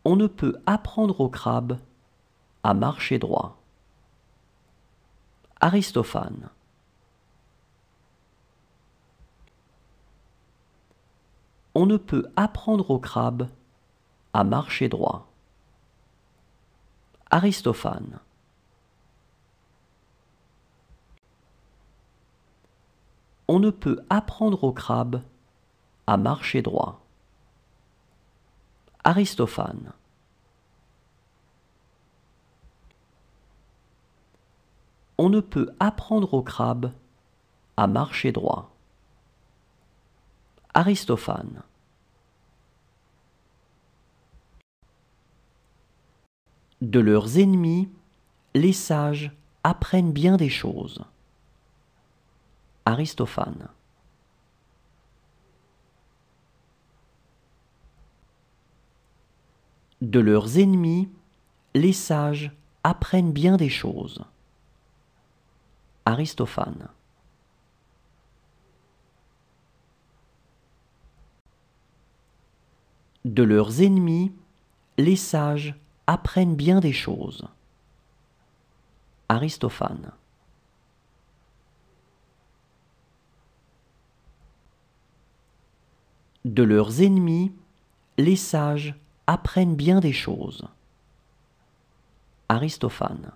On ne peut apprendre au crabe à marcher droit. Aristophane. On ne peut apprendre au crabe à marcher droit. Aristophane. On ne peut apprendre au crabe à marcher droit. Aristophane. On ne peut apprendre au crabe à marcher droit. Aristophane. De leurs ennemis, les sages apprennent bien des choses. Aristophane. De leurs ennemis, les sages apprennent bien des choses. Aristophane. De leurs ennemis, les sages apprennent bien des choses. Aristophane. De leurs ennemis, les sages apprennent bien des choses. Aristophane.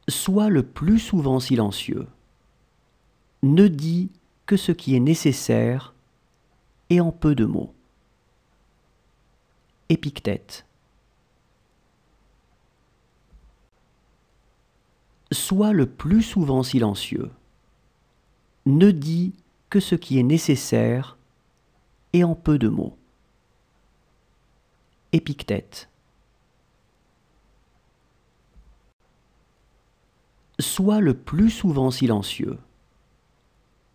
Sois le plus souvent silencieux. Ne dis que ce qui est nécessaire et en peu de mots. Épictète. Sois le plus souvent silencieux. Ne dis que ce qui est nécessaire et en peu de mots. Épictète. Sois le plus souvent silencieux.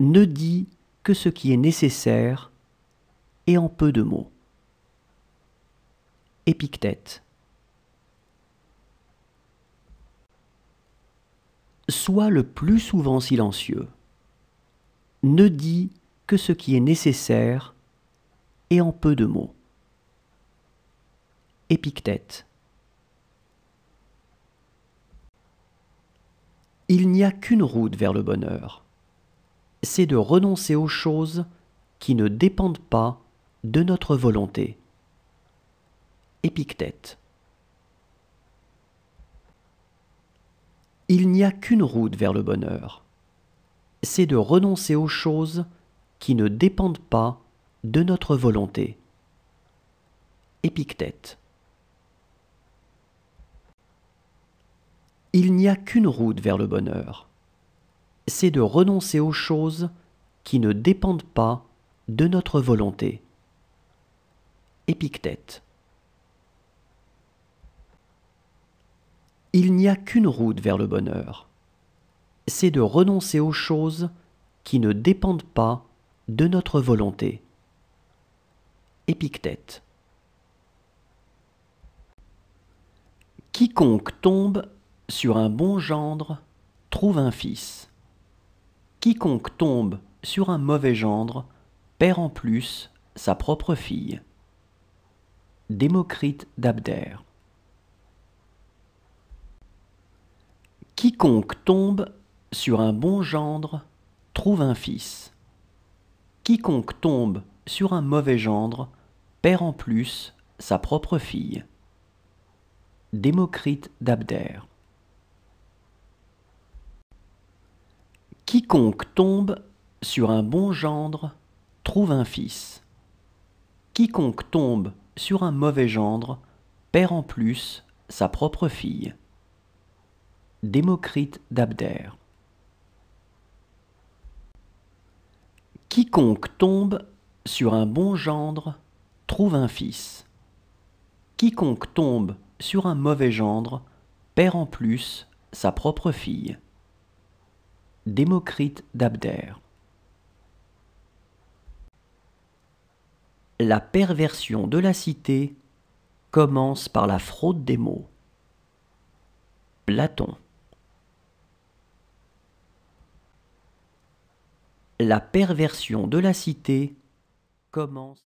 Ne dis que ce qui est nécessaire et en peu de mots. Épictète. Sois le plus souvent silencieux. Ne dis que ce qui est nécessaire et en peu de mots. Épictète. Il n'y a qu'une route vers le bonheur. C'est de renoncer aux choses qui ne dépendent pas de notre volonté. Épictète. Il n'y a qu'une route vers le bonheur. C'est de renoncer aux choses qui ne dépendent pas de notre volonté. Épictète. Il n'y a qu'une route vers le bonheur. C'est de renoncer aux choses qui ne dépendent pas de notre volonté. Épictète. Il n'y a qu'une route vers le bonheur. C'est de renoncer aux choses qui ne dépendent pas de notre volonté. Épictète. Quiconque tombe sur un bon gendre trouve un fils. Quiconque tombe sur un mauvais gendre perd en plus sa propre fille. Démocrite d'Abdère. Quiconque tombe sur un bon gendre trouve un fils. Quiconque tombe sur un mauvais gendre perd en plus sa propre fille. Démocrite d'Abdère. Quiconque tombe sur un bon gendre trouve un fils. Quiconque tombe sur un mauvais gendre perd en plus sa propre fille. Démocrite d'Abdère. Quiconque tombe sur un bon gendre trouve un fils. Quiconque tombe sur un mauvais gendre perd en plus sa propre fille. Démocrite d'Abdère. La perversion de la cité commence par la fraude des mots. Platon. La perversion de la cité commence.